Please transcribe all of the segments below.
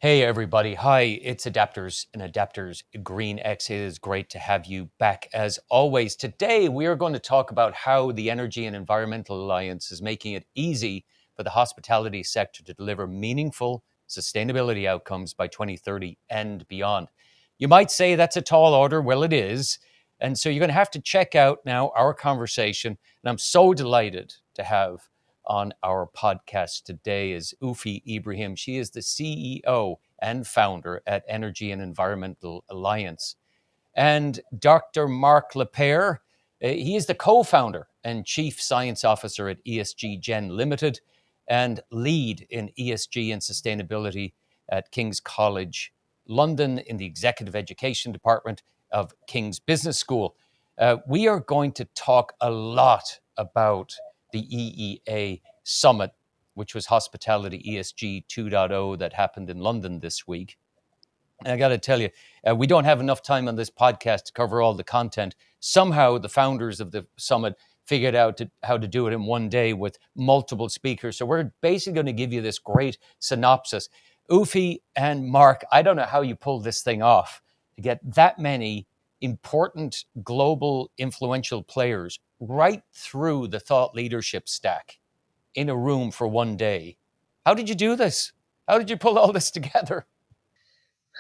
Hey everybody, hi, it's Adapters and Adapters GreenX. It is great to have you back as always. Today we are going to talk about how the Energy and Environmental Alliance is making it easy for the hospitality sector to deliver meaningful sustainability outcomes by 2030 and beyond. You might say that's a tall order. Well, it is. And so you're going to have to check out now our conversation. And I'm so delighted to have on our podcast today is Ufi Ibrahim. She is the CEO and founder at Energy and Environmental Alliance. And Dr. Marc Lepere, he is the co-founder and chief science officer at ESGgen Limited and lead in ESG and sustainability at King's College London in the executive education department of King's Business School. We are going to talk a lot about the EEA Summit, which was Hospitality ESG 2.0 that happened in London this week. And I got to tell you, we don't have enough time on this podcast to cover all the content. Somehow the founders of the summit figured out how to do it in one day with multiple speakers. So we're basically going to give you this great synopsis. Ufi and Marc, I don't know how you pulled this thing off to get that many important global influential players right through the thought leadership stack in a room for one day. How did you do this? How did you pull all this together?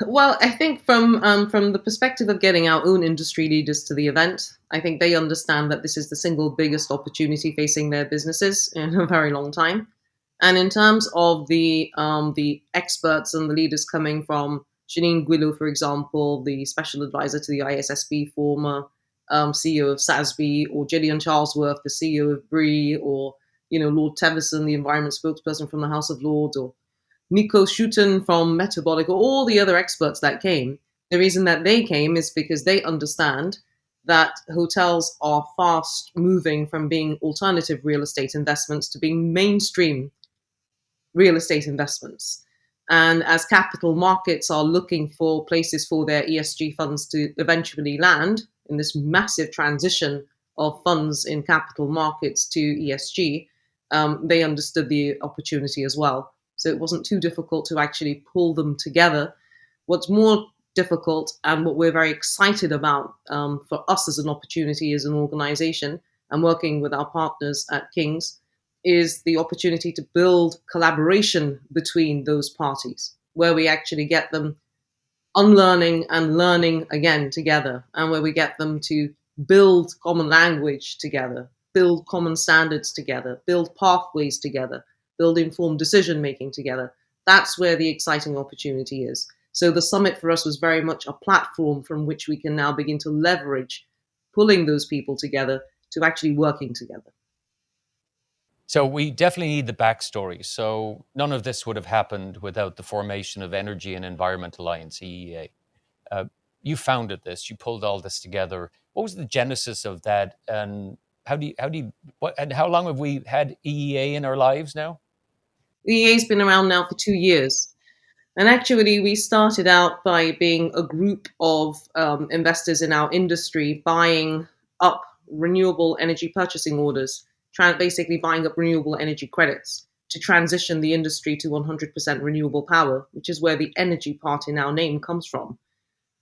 Well, I think from the perspective of getting our own industry leaders to the event, I think they understand that this is the single biggest opportunity facing their businesses in a very long time. And in terms of the experts and the leaders coming from Janine Guillo, for example, the special advisor to the ISSB, former CEO of SASB, or Gillian Charlesworth, the CEO of BRI, or Lord Teverson, the environment spokesperson from the House of Lords, or Nico Schutten from Metabolic, or all the other experts that came, the reason that they came is because they understand that hotels are fast moving from being alternative real estate investments to being mainstream real estate investments. And as capital markets are looking for places for their ESG funds to eventually land in this massive transition of funds in capital markets to ESG, they understood the opportunity as well. So it wasn't too difficult to actually pull them together. What's more difficult, and what we're very excited about for us as an opportunity as an organization and working with our partners at King's, is the opportunity to build collaboration between those parties, where we actually get them unlearning and learning again together, and where we get them to build common language together, build common standards together, build pathways together, build informed decision making together. That's where the exciting opportunity is. So the summit for us was very much a platform from which we can now begin to leverage pulling those people together to actually working together. So we definitely need the backstory. So none of this would have happened without the formation of Energy and Environment Alliance, EEA. Uh, you founded this. You pulled all this together. What was the genesis of that, and how long have we had EEA in our lives now? The EA's been around now for 2 years. And actually, we started out by being a group of investors in our industry buying up renewable energy purchasing orders, basically buying up renewable energy credits to transition the industry to 100% renewable power, which is where the energy part in our name comes from.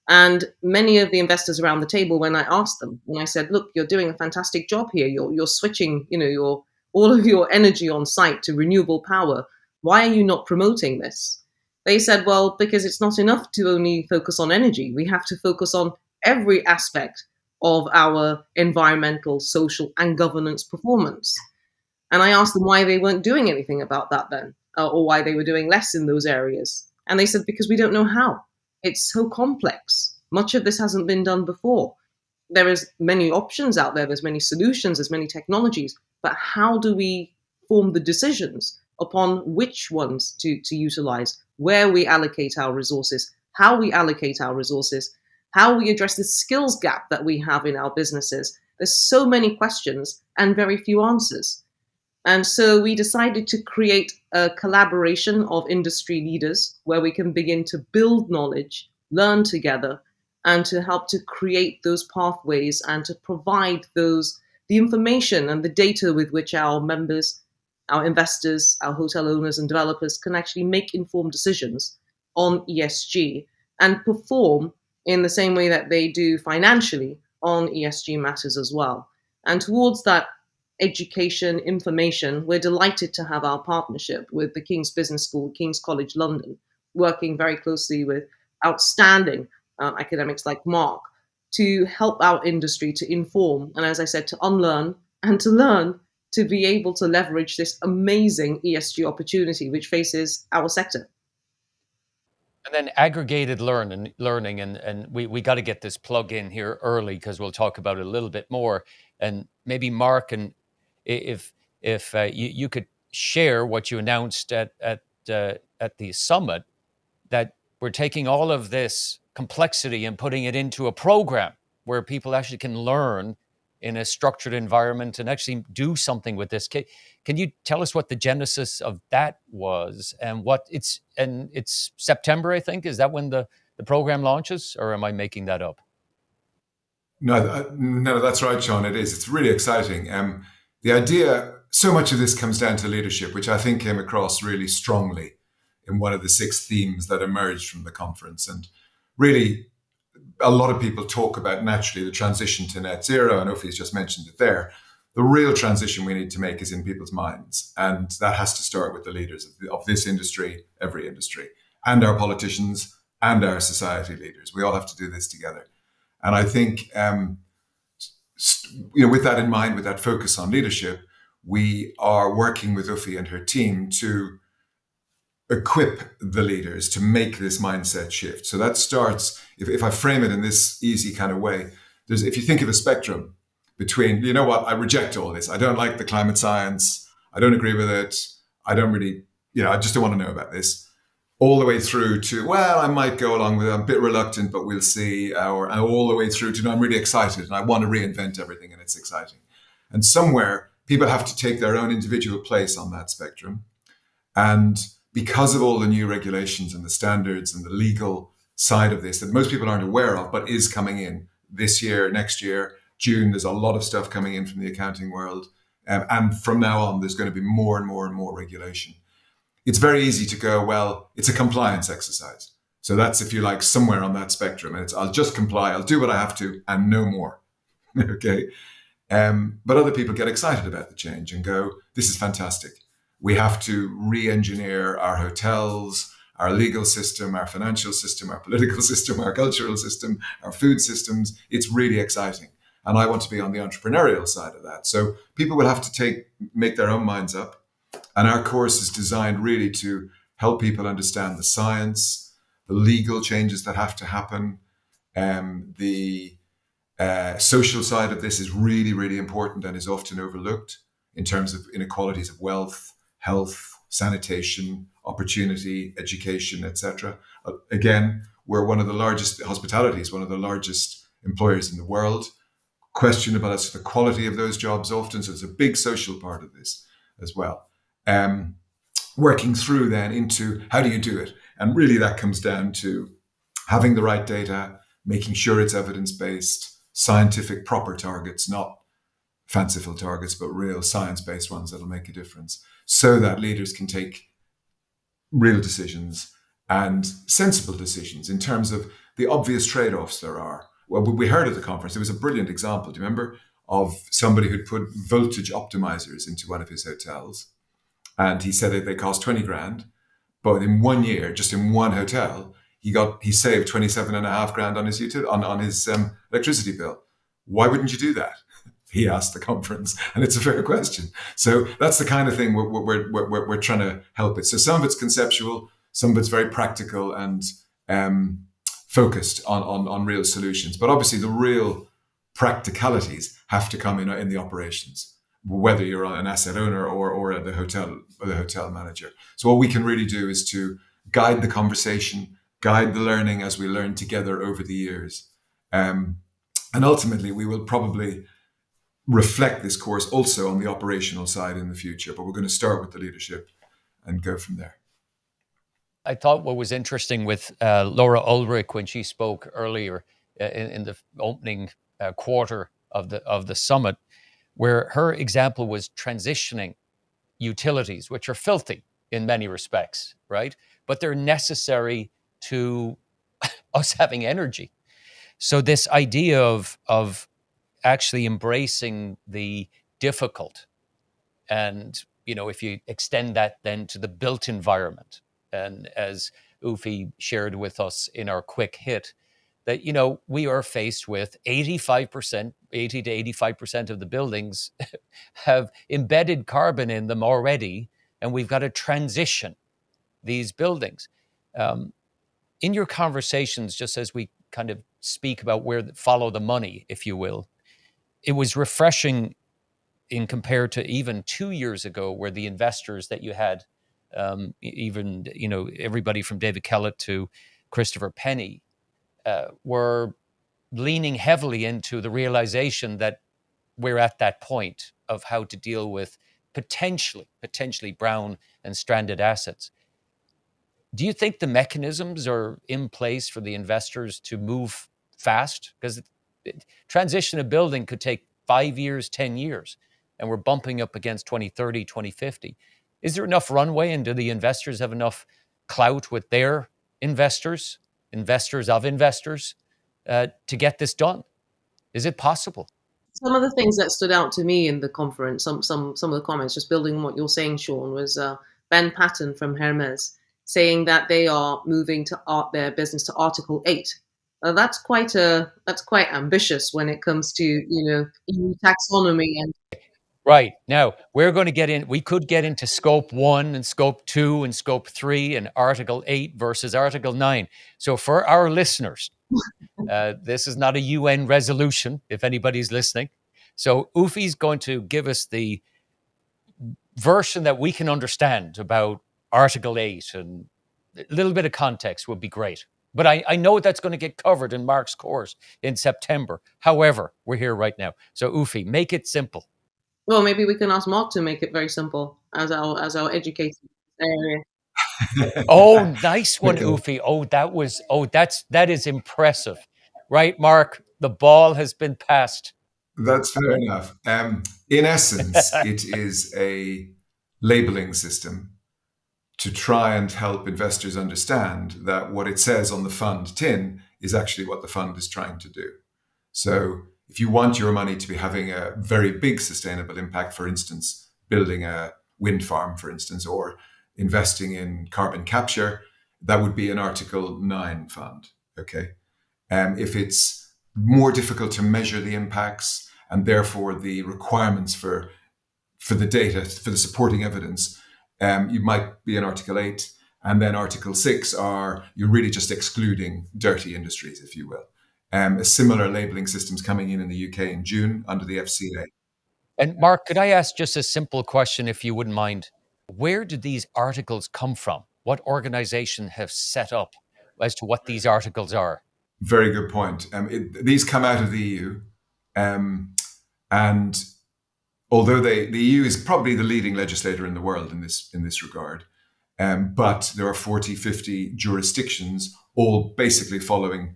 And many of the investors around the table, when I asked them, when I said, "Look, you're doing a fantastic job here. You're switching, your all of your energy on site to renewable power. Why are you not promoting this?" They said, "Well, because it's not enough to only focus on energy. We have to focus on every aspect of our environmental, social, and governance performance." And I asked them why they weren't doing anything about that then, or why they were doing less in those areas. And they said, "Because we don't know how. It's so complex. Much of this hasn't been done before. There is many options out there. There's many solutions. There's many technologies. But how do we form the decisions upon which ones to utilize, where we allocate our resources, how we allocate our resources, how we address the skills gap that we have in our businesses?" There's so many questions and very few answers. And so we decided to create a collaboration of industry leaders where we can begin to build knowledge, learn together, and to help to create those pathways and to provide the information and the data with which our members, our investors, our hotel owners and developers can actually make informed decisions on ESG and perform in the same way that they do financially on ESG matters as well. And towards that education information, we're delighted to have our partnership with the King's Business School, King's College London, working very closely with outstanding academics like Marc to help our industry to inform and, as I said, to unlearn and to learn to be able to leverage this amazing ESG opportunity which faces our sector. And then aggregated learning, and we got to get this plug in here early because we'll talk about it a little bit more. And maybe Marc, and if you could share what you announced at the summit, that we're taking all of this complexity and putting it into a program where people actually can learn in a structured environment and actually do something with this. Can you tell us what the genesis of that was and it's September, I think, is that when the program launches, or am I making that up? No, that's right, Seán. It is. It's really exciting. The idea, so much of this comes down to leadership, which I think came across really strongly in one of the 6 themes that emerged from the conference. And really, a lot of people talk about naturally the transition to net zero, and Ufi's just mentioned it there. The real transition we need to make is in people's minds. And that has to start with the leaders of this industry, every industry, and our politicians and our society leaders. We all have to do this together. And I think, with that in mind, with that focus on leadership, we are working with Ufi and her team to equip the leaders to make this mindset shift. So that starts, if I frame it in this easy kind of way, if you think of a spectrum between, you know what, I reject all this. I don't like the climate science. I don't agree with it. I don't really, I just don't want to know about this. All the way through to, well, I might go along with it. I'm a bit reluctant, but we'll see. Or all the way through to, no, I'm really excited and I want to reinvent everything and it's exciting. And somewhere people have to take their own individual place on that spectrum. And because of all the new regulations and the standards and the legal side of this that most people aren't aware of, but is coming in this year, next year, June, there's a lot of stuff coming in from the accounting world. And from now on, there's going to be more and more and more regulation. It's very easy to go, well, it's a compliance exercise. So that's, if you like, somewhere on that spectrum. And I'll just comply, I'll do what I have to and no more. Okay. But other people get excited about the change and go, this is fantastic. We have to re-engineer our hotels, our legal system, our financial system, our political system, our cultural system, our food systems. It's really exciting. And I want to be on the entrepreneurial side of that. So people will have to make their own minds up. And our course is designed really to help people understand the science, the legal changes that have to happen. The social side of this is really, really important and is often overlooked in terms of inequalities of wealth, health, sanitation, opportunity, education, etc. Again, we're one of the largest, hospitality is one of the largest employers in the world. Questionable as to the quality of those jobs often, so it's a big social part of this as well. Working through then into how do you do it? And really that comes down to having the right data, making sure it's evidence-based, scientific, proper targets, not fanciful targets, but real science-based ones that'll make a difference so that leaders can take real decisions and sensible decisions in terms of the obvious trade-offs there are. Well, we heard at the conference, there was a brilliant example, do you remember, of somebody who'd put voltage optimizers into one of his hotels. And he said that they cost 20 grand, but in 1 year, just in one hotel, he saved 27.5 grand on his electricity bill. Why wouldn't you do that? He asked the conference, and it's a fair question. So that's the kind of thing we're trying to help it. So some of it's conceptual, some of it's very practical and focused on real solutions. But obviously, the real practicalities have to come in the operations, whether you're an asset owner or the hotel manager. So what we can really do is to guide the conversation, guide the learning as we learn together over the years. And ultimately, we will probably reflect this course also on the operational side in the future, but we're going to start with the leadership and go from there. I thought what was interesting with Laura Ulrich when she spoke earlier in the opening quarter of the summit, where her example was transitioning utilities, which are filthy in many respects, right? But they're necessary to us having energy. So this idea of actually embracing the difficult, and if you extend that then to the built environment, and as Ufi shared with us in our quick hit, that we are faced with 85%, 80 to 85% of the buildings have embedded carbon in them already, and we've got to transition these buildings. In your conversations, just as we kind of speak about follow the money, if you will, it was refreshing in compared to even 2 years ago, where the investors that you had, even everybody from David Kellett to Christopher Penny, were leaning heavily into the realization that we're at that point of how to deal with potentially brown and stranded assets. Do you think the mechanisms are in place for the investors to move fast? Because transition a building could take 5 years, 10 years, and we're bumping up against 2030, 2050. Is there enough runway, and do the investors have enough clout with their investors of investors, to get this done? Is it possible? Some of the things that stood out to me in the conference, some of the comments, just building on what you're saying, Sean, was Ben Patton from Hermes saying that they are moving to their business to Article 8. That's quite ambitious when it comes to EU taxonomy. And Right. Now, we could get into scope 1 and scope 2 and scope 3 and Article 8 versus Article 9. So for our listeners, this is not a UN resolution, if anybody's listening. So Ufi's going to give us the version that we can understand about Article 8, and a little bit of context would be great. But I know that's going to get covered in Marc's course in September. However, we're here right now. So Ufi, make it simple. well, maybe we can ask Marc to make it very simple as our educator area. Oh, nice one, Okay. Ufi. That is impressive. Right, Marc? The ball has been passed. That's fair enough. In essence, it is a labeling system to try and help investors understand that what it says on the fund tin is actually what the fund is trying to do. So if you want your money to be having a very big sustainable impact, for instance, building a wind farm, for instance, or investing in carbon capture, that would be an Article 9 fund. Okay. If it's more difficult to measure the impacts and therefore the requirements for the data, for the supporting evidence, you might be in Article 8. And then Article 6 you're really just excluding dirty industries, if you will. A similar labeling system's coming in the UK in June under the FCA. And Marc, could I ask just a simple question, if you wouldn't mind? Where did these articles come from? What organization have set up as to what these articles are? Very good point. These come out of the EU, and although the EU is probably the leading legislator in the world in this regard, but there are 40, 50 jurisdictions, all basically following,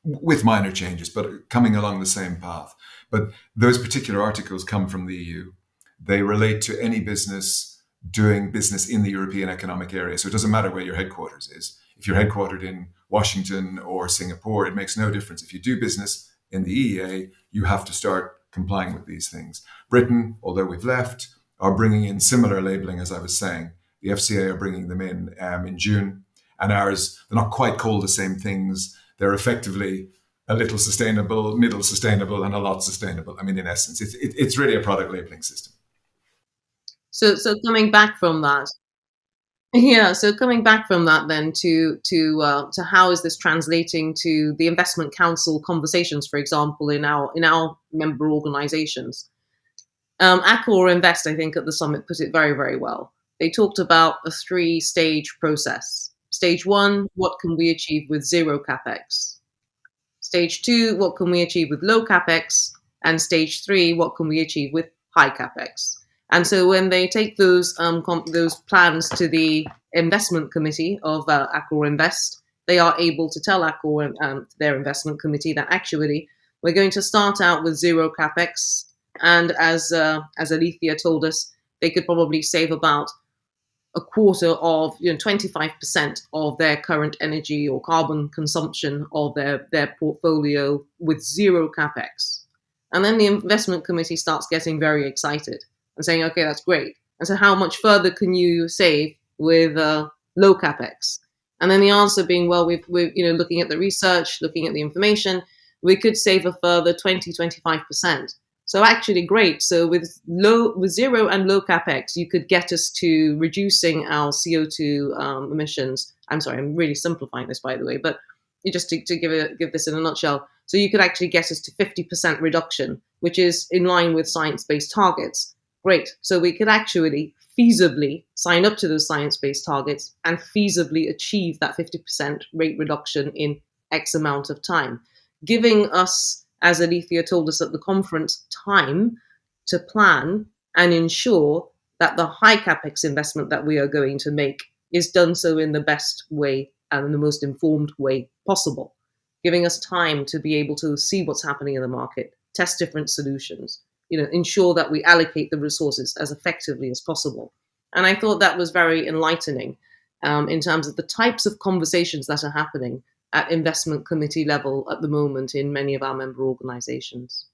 with minor changes, but coming along the same path. But those particular articles come from the EU. They relate to any business doing business in the European Economic Area. So it doesn't matter where your headquarters is. If you're headquartered in Washington or Singapore, it makes no difference. If you do business in the EEA, you have to start complying with these things. Britain, although we've left, are bringing in similar labeling, as I was saying. The FCA are bringing them in June. And ours, they're not quite called the same things. They're effectively a little sustainable, middle sustainable, and a lot sustainable. I mean, in essence, it's really a product labeling system. So coming back from that, yeah. So coming back from that, then to how is this translating to the investment council conversations, for example, in our member organisations? Accor Invest, I think, at the summit put it very, very well. They talked about a 3-stage process. Stage 1, what can we achieve with zero capex? Stage 2, what can we achieve with low capex? And stage 3, what can we achieve with high capex? And so when they take those plans to the investment committee of Accor Invest, they are able to tell Accor and their investment committee that actually we're going to start out with zero capex, and as Alethea told us, they could probably save about a quarter of 25% of their current energy or carbon consumption of their portfolio with zero capex. And then the investment committee starts getting very excited and saying, okay, that's great. And so how much further can you save with low capex? And then the answer being, well, we're looking at the research, looking at the information, we could save a further 20-25%. So actually great. So with zero and low capex, you could get us to reducing our CO2 emissions. I'm sorry, I'm really simplifying this, by the way, but just to give this in a nutshell. So you could actually get us to 50% reduction, which is in line with science-based targets. Great. So we could actually feasibly sign up to those science-based targets and feasibly achieve that 50% rate reduction in X amount of time, giving us, as Alethea told us at the conference, time to plan and ensure that the high capex investment that we are going to make is done so in the best way and in the most informed way possible, giving us time to be able to see what's happening in the market, test different solutions, ensure that we allocate the resources as effectively as possible. And I thought that was very enlightening in terms of the types of conversations that are happening at investment committee level at the moment in many of our member organizations.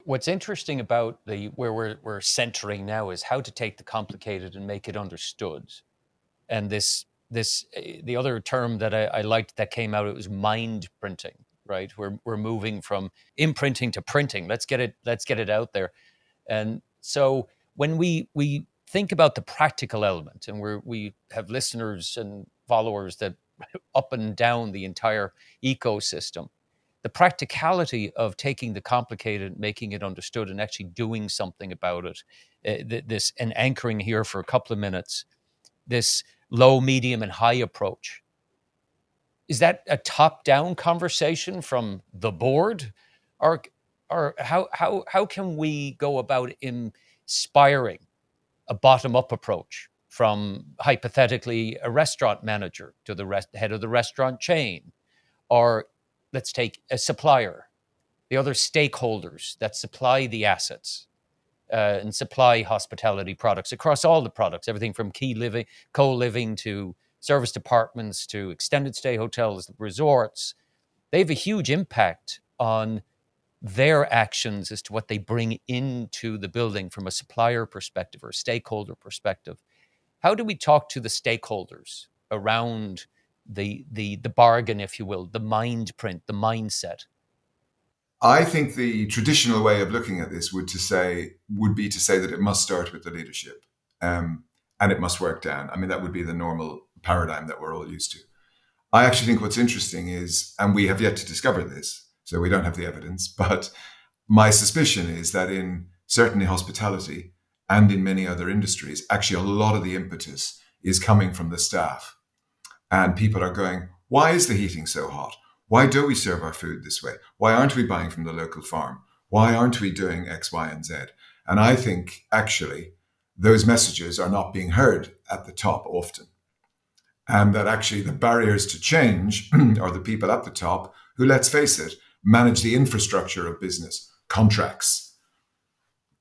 What's interesting about where we're centering now is how to take the complicated and make it understood. And the other term that I liked that came out, it was mind printing, right? We're moving from imprinting to printing. Let's get it out there. And so when we think about the practical element, and we have listeners and followers that up and down the entire ecosystem, the practicality of taking the complicated, making it understood, and actually doing something about it, this and anchoring here for a couple of minutes, this low, medium, and high approach. Is that a top-down conversation from the board, or how can we go about inspiring a bottom-up approach from hypothetically a restaurant manager to the head of the restaurant chain, or let's take a supplier, the other stakeholders that supply the assets and supply hospitality products across all the products, everything from co-living to service departments to extended stay hotels, resorts. They have a huge impact on their actions as to what they bring into the building from a supplier perspective or a stakeholder perspective. How do we talk to the stakeholders around the bargain, if you will, the mind print, the mindset? I think the traditional way of looking at this would be to say that it must start with the leadership, and it must work down. I mean, that would be the normal paradigm that we're all used to. I actually think what's interesting is, and we have yet to discover this, so we don't have the evidence, but my suspicion is that in certainly hospitality and in many other industries, actually a lot of the impetus is coming from the staff. And people are going, why is the heating so hot? Why don't we serve our food this way? Why aren't we buying from the local farm? Why aren't we doing X, Y, and Z? And I think actually those messages are not being heard at the top often. And that actually the barriers to change are the people at the top who, let's face it, manage the infrastructure of business, contracts,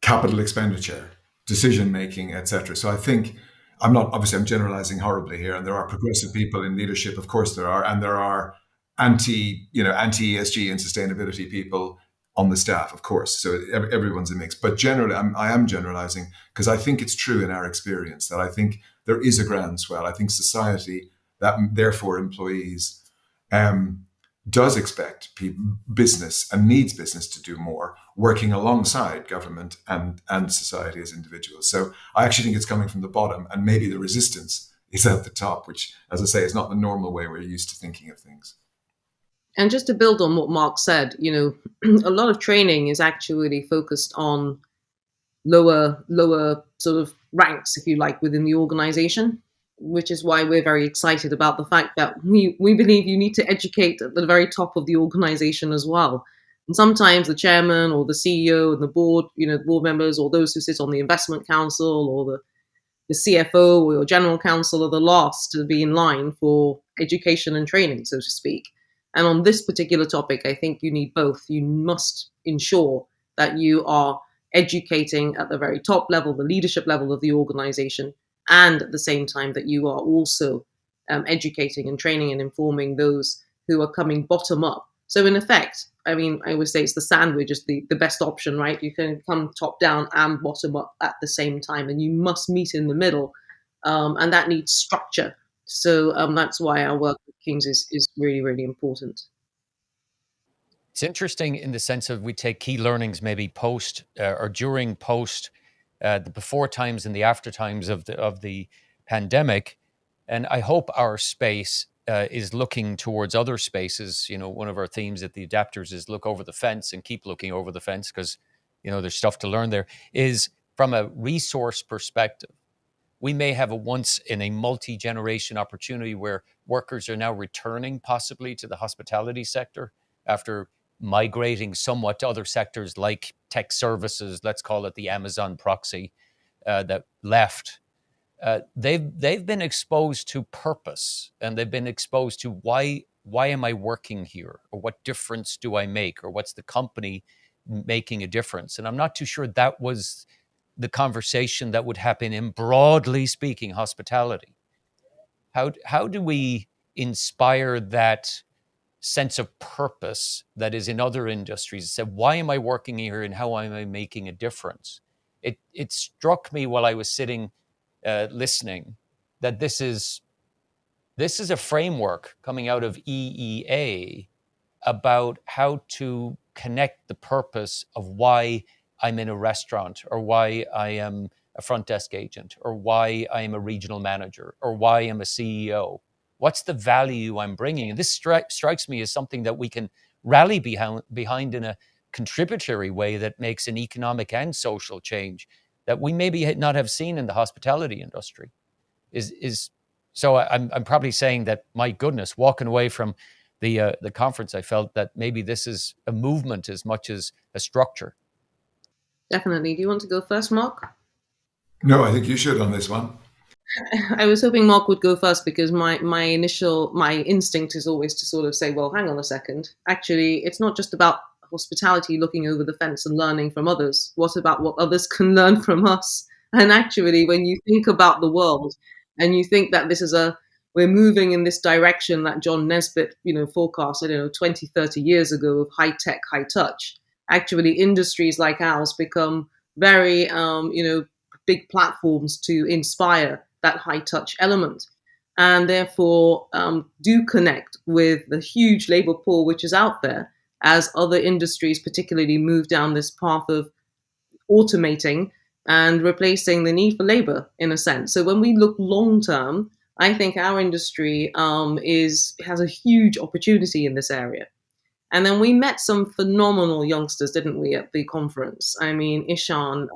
capital expenditure, decision-making, etc. So I think I'm generalizing horribly here, and there are progressive people in leadership, of course there are, and there are anti-ESG and sustainability people on the staff, of course. So everyone's a mix. But generally, I am generalizing because I think it's true in our experience that I think there is a groundswell. I think society, that therefore employees, does expect business and needs business to do more, working alongside government and society as individuals. So I actually think it's coming from the bottom, and maybe the resistance is at the top, which, as I say, is not the normal way we're used to thinking of things. And just to build on what Marc said, a lot of training is actually focused on lower sort of ranks, if you like, within the organization, which is why we're very excited about the fact that we believe you need to educate at the very top of the organization as well. And sometimes the chairman or the CEO and the board, board members or those who sit on the investment council or the CFO or your general counsel are the last to be in line for education and training, so to speak. And on this particular topic, I think you need both. You must ensure that you are educating at the very top level, the leadership level of the organization, and at the same time that you are also educating and training and informing those who are coming bottom up. So in effect, I mean, I always say it's the sandwich is the best option, right? You can come top down and bottom up at the same time, and you must meet in the middle, and that needs structure. So that's why our work with Kings is really, really important. It's interesting in the sense of we take key learnings maybe post or during post the before times and the after times of the pandemic, and I hope our space is looking towards other spaces. You know, one of our themes at the Adapters is look over the fence and keep looking over the fence because you know there's stuff to learn there. Is from a resource perspective, we may have a once in a multi-generation opportunity where workers are now returning possibly to the hospitality sector after migrating somewhat to other sectors like tech services, let's call it the Amazon proxy, that left. They've been exposed to purpose, and they've been exposed to why am I working here, or what difference do I make, or what's the company making a difference. And I'm not too sure that was the conversation that would happen in, broadly speaking, hospitality. How do we inspire that sense of purpose that is in other industries? Said, why am I working here and how am I making a difference? It struck me while I was sitting listening that this is a framework coming out of EEA about how to connect the purpose of why I'm in a restaurant, or why I am a front desk agent, or why I am a regional manager, or why I'm a CEO. What's the value I'm bringing? And this strikes me as something that we can rally behind in a contributory way that makes an economic and social change that we maybe not have seen in the hospitality industry. Is so I'm probably saying that, my goodness, walking away from the conference, I felt that maybe this is a movement as much as a structure. Definitely. Do you want to go first, Mark? No, I think you should on this one. I was hoping Mark would go first because my instinct is always to sort of say, well, hang on a second. Actually, it's not just about hospitality looking over the fence and learning from others. What about what others can learn from us? And actually, when you think about the world and you think that we're moving in this direction that John Nesbitt, forecast, I don't know, 20, 30 years ago of high tech, high touch, actually industries like ours become very, big platforms to inspire that high touch element, and therefore do connect with the huge labor pool which is out there as other industries particularly move down this path of automating and replacing the need for labor in a sense. So when we look long term, I think our industry has a huge opportunity in this area. And then we met some phenomenal youngsters, didn't we, at the conference? I mean, Ishan,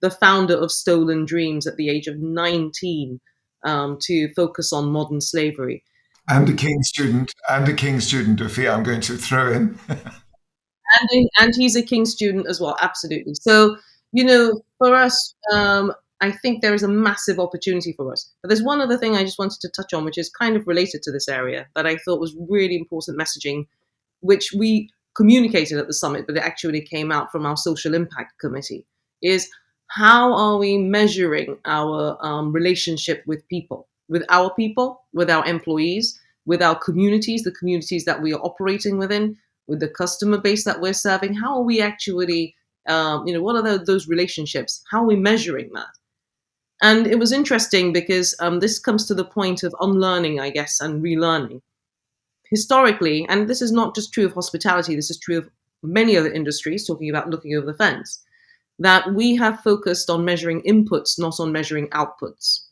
the founder of Stolen Dreams at the age of 19, to focus on modern slavery. And a King student, Ufi, I'm going to throw in. And he's a King student as well, absolutely. So, for us, I think there is a massive opportunity for us. But there's one other thing I just wanted to touch on, which is kind of related to this area that I thought was really important messaging, which we communicated at the summit, but it actually came out from our social impact committee, is how are we measuring our relationship with people, with our employees, with our communities, the communities that we are operating within, with the customer base that we're serving? How are we actually, what are those relationships? How are we measuring that? And it was interesting because this comes to the point of unlearning, I guess, and relearning. Historically, and this is not just true of hospitality, this is true of many other industries, talking about looking over the fence, that we have focused on measuring inputs, not on measuring outputs.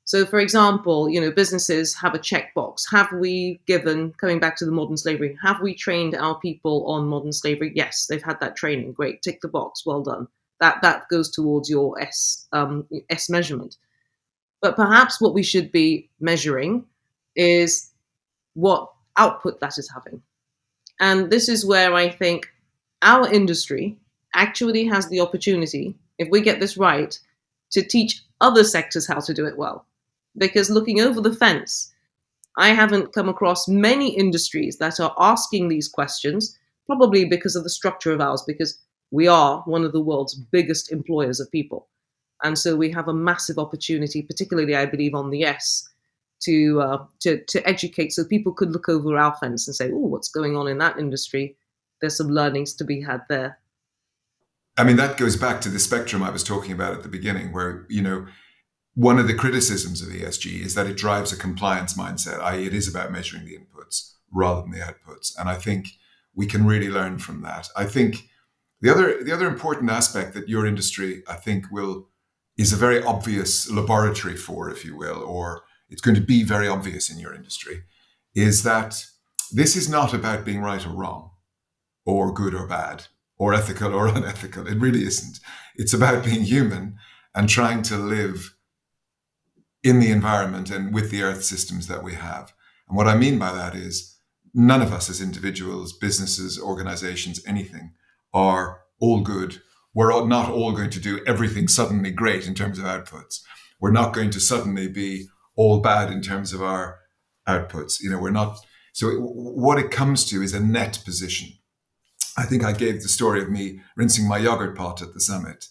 So, for example, businesses have a checkbox. Have we coming back to the modern slavery, have we trained our people on modern slavery? Yes, they've had that training. Great, tick the box. Well done. That goes towards your S measurement. But perhaps what we should be measuring is what output that is having. And this is where I think our industry actually has the opportunity, if we get this right, to teach other sectors how to do it well. Because looking over the fence, I haven't come across many industries that are asking these questions, probably because of the structure of ours, because we are one of the world's biggest employers of people. And so we have a massive opportunity, particularly, I believe, on the S, to educate, so people could look over our fence and say, "Oh, what's going on in that industry? There's some learnings to be had there." I mean, that goes back to the spectrum I was talking about at the beginning, where, one of the criticisms of ESG is that it drives a compliance mindset, i.e., it is about measuring the inputs rather than the outputs. And I think we can really learn from that. I think the other important aspect that your industry, I think, is a very obvious laboratory for, if you will, or it's going to be very obvious in your industry, is that this is not about being right or wrong, or good or bad, or ethical or unethical. It really isn't. It's about being human and trying to live in the environment and with the earth systems that we have. And what I mean by that is none of us as individuals, businesses, organizations, anything, are all good. We're not all going to do everything suddenly great in terms of outputs. We're not going to suddenly be all bad in terms of our outputs. We're not. So what it comes to is a net position. I think I gave the story of me rinsing my yogurt pot at the summit,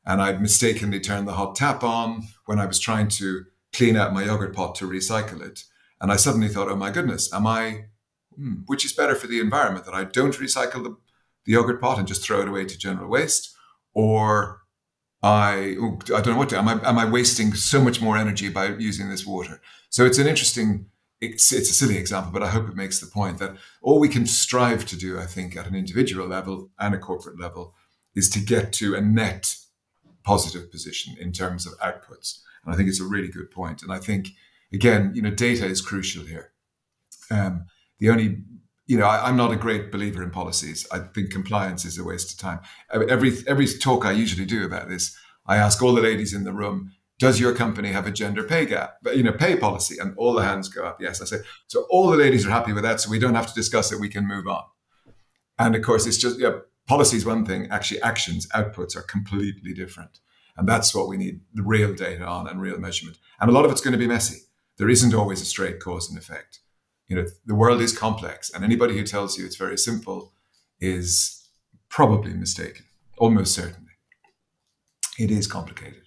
and I'd mistakenly turned the hot tap on when I was trying to clean out my yogurt pot to recycle it. And I suddenly thought, oh my goodness, which is better for the environment, that I don't recycle the yogurt pot and just throw it away to general waste? Or I don't know what to, am I wasting so much more energy by using this water? So it's a silly example, but I hope it makes the point that all we can strive to do, I think, at an individual level and a corporate level, is to get to a net positive position in terms of outputs. And I think it's a really good point. And I think, again, data is crucial here. The only, I'm not a great believer in policies. I think compliance is a waste of time. Every talk I usually do about this, I ask all the ladies in the room, does your company have a gender pay gap, pay policy? And all the hands go up. Yes. I say, so all the ladies are happy with that. So we don't have to discuss it. We can move on. And of course, it's just, policy is one thing. Actually, actions, outputs are completely different. And that's what we need the real data on and real measurement. And a lot of it's going to be messy. There isn't always a straight cause and effect. The world is complex, and anybody who tells you it's very simple is probably mistaken, almost certainly. It is complicated.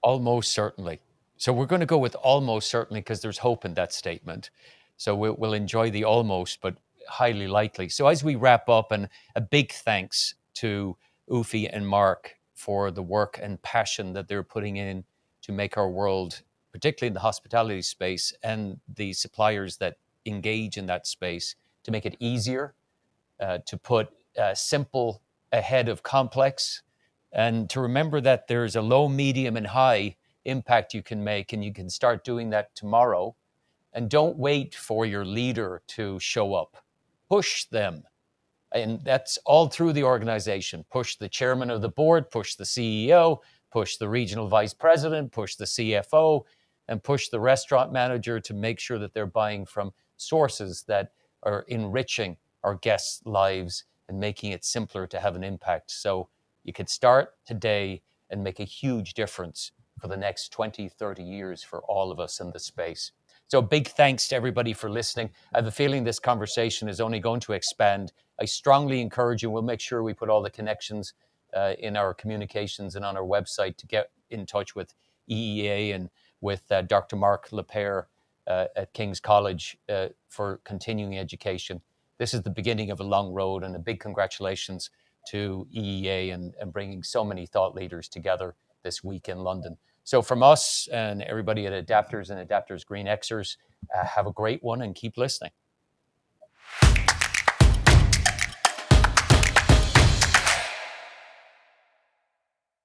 Almost certainly. So we're going to go with almost certainly because there's hope in that statement. So we'll enjoy the almost, but highly likely. So as we wrap up, and a big thanks to Ufi and Marc for the work and passion that they're putting in to make our world, particularly in the hospitality space, and the suppliers that engage in that space, to make it easier, to put simple ahead of complex, and to remember that there's a low, medium, and high impact you can make, and you can start doing that tomorrow. And don't wait for your leader to show up. Push them. And that's all through the organization. Push the chairman of the board, push the CEO, push the regional vice president, push the CFO, and push the restaurant manager to make sure that they're buying from sources that are enriching our guests' lives and making it simpler to have an impact. So you could start today and make a huge difference for the next 20, 30 years for all of us in the space. So big thanks to everybody for listening. I have a feeling this conversation is only going to expand. I strongly encourage you, we'll make sure we put all the connections in our communications and on our website to get in touch with EEA and with Dr. Marc Lepere at King's College for continuing education. This is the beginning of a long road, and a big congratulations to EEA and bringing so many thought leaders together this week in London. So from us and everybody at Adapters and Adapters GreenXers, have a great one and keep listening.